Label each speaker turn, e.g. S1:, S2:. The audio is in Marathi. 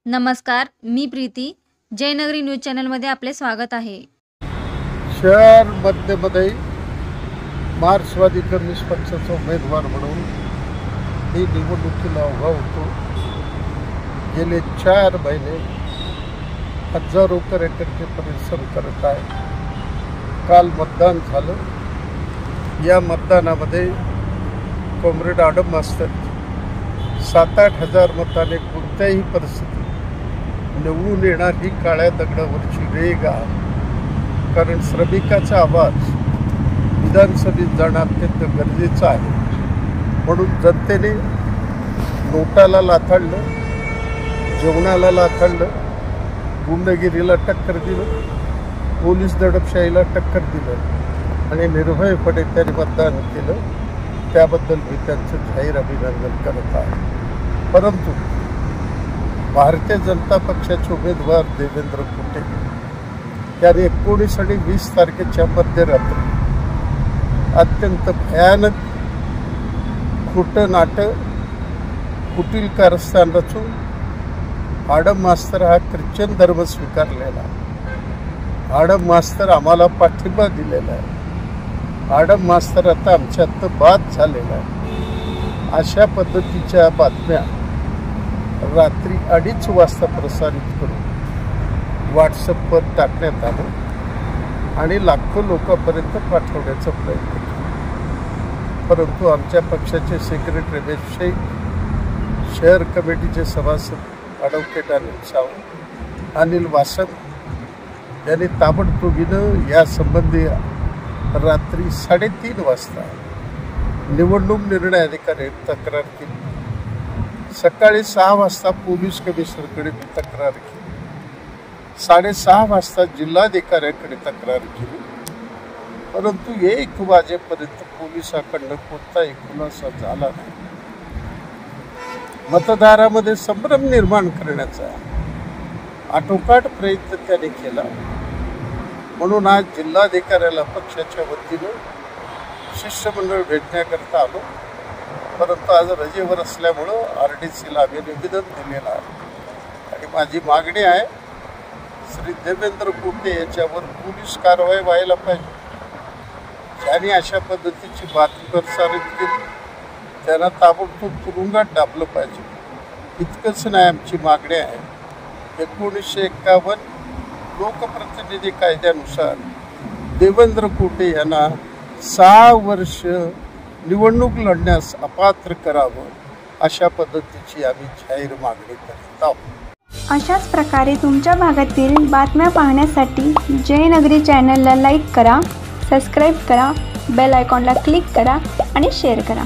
S1: नमस्कार, मी प्रीती. जयनगरी न्यूज चॅनलमध्ये आपले स्वागत आहे.
S2: शहर मध्यमध्ये मार्क्सवादी कम्युनिस्ट पक्षाचा उमेदवार म्हणून मी निवडणुकीला उभा होतो. गेले 4 महिने हजारो कार्यकर्ते परिश्रम करत आहे. काल मतदान झालं. या मतदानामध्ये कॉम्रेड आडम मास्तर 7-8 हजार मताने कोणत्याही परिस्थितीत निवडून येणार ही काळ्या दगडावरची रेघ आहे. कारण श्रमिकाचा आवाज विधानसभेत जाणं अत्यंत गरजेचं आहे. म्हणून जनतेने नोटाला लाथाडलं, जेवणाला लाथाडलं, गुंडगिरीला टक्कर दिलं, पोलीस दडपशाहीला टक्कर दिलं आणि निर्भयपणे त्यांनी मतदान केलं. त्याबद्दल मी त्यांचं जाहीर अभिनंदन करत आहे. परंतु भारतीय जनता पक्षाचे उमेदवार देवेंद्र कुटे यांनी 19 आणि 20 तारखेच्या मध्यरात्री अत्यंत भयानक खोटं नाटक, कुटील कारस्थान रचून आडम मास्तर हा ख्रिश्चन धर्म स्वीकारलेला, आडम मास्तर आम्हाला पाठिंबा दिलेला आहे, आडम मास्तर आता आमच्यात बाद झालेला आहे, अशा पद्धतीच्या बातम्या रात्री 2:30 वाजता प्रसारित करून व्हॉट्सअपवर टाकण्यात आलं आणि लाखो लोकांपर्यंत पाठवण्याचा प्रयत्न केला. परंतु आमच्या पक्षाचे सेक्रेटरी रमेश शेख, शहर कमिटीचे सभासद ॲडव्होकेट अनिल सावंत, अनिल वासम यांनी ताबडतोबीनं यासंबंधी रात्री 3:30 वाजता निवडणूक निर्णय अधिकाऱ्यांनी तक्रार केली. सकाळी 6 वाजता पोलीस कमिशनरकडे तक्रार केली. 6:30 वाजता जिल्हाधिकाऱ्यांकडे तक्रार केली. परंतु 1 वाजेपर्यंत पोलिसांकडून कोणताही खुलासा झाला नाही. मतदारामध्ये संभ्रम निर्माण करण्याचा आटोकाट प्रयत्न त्याने केला. म्हणून आज जिल्हाधिकाऱ्याला पक्षाच्या वतीनं शिष्टमंडळ भेटण्याकरता आलो. परंतु आज रजेवर असल्यामुळं RDCला आम्ही निवेदन दिलेलं आहे आणि माझी मागणी आहे, श्री देवेंद्र कुटे याच्यावर पोलीस कारवाई व्हायला पाहिजे. ज्यांनी अशा पद्धतीची बातमी प्रसारित केली त्यांना ताबडतोब तुरुंगात डाबलं पाहिजे. इतकंच नाही, आमची मागणी आहे 1951 लोकप्रतिनिधी कायद्यानुसार देवेंद्र कुटे यांना 6 वर्ष निवडणूक लढण्यास अपात्र करावं, अशा पद्धतीची आम्ही जाहीर मागणी करत आहोत.
S3: अशाच प्रकारे तुमच्या भागातील बातम्या पाहण्यासाठी जयनगरी चॅनलला लाईक करा, सबस्क्राईब करा, बेल आयकॉनला क्लिक करा आणि शेअर करा.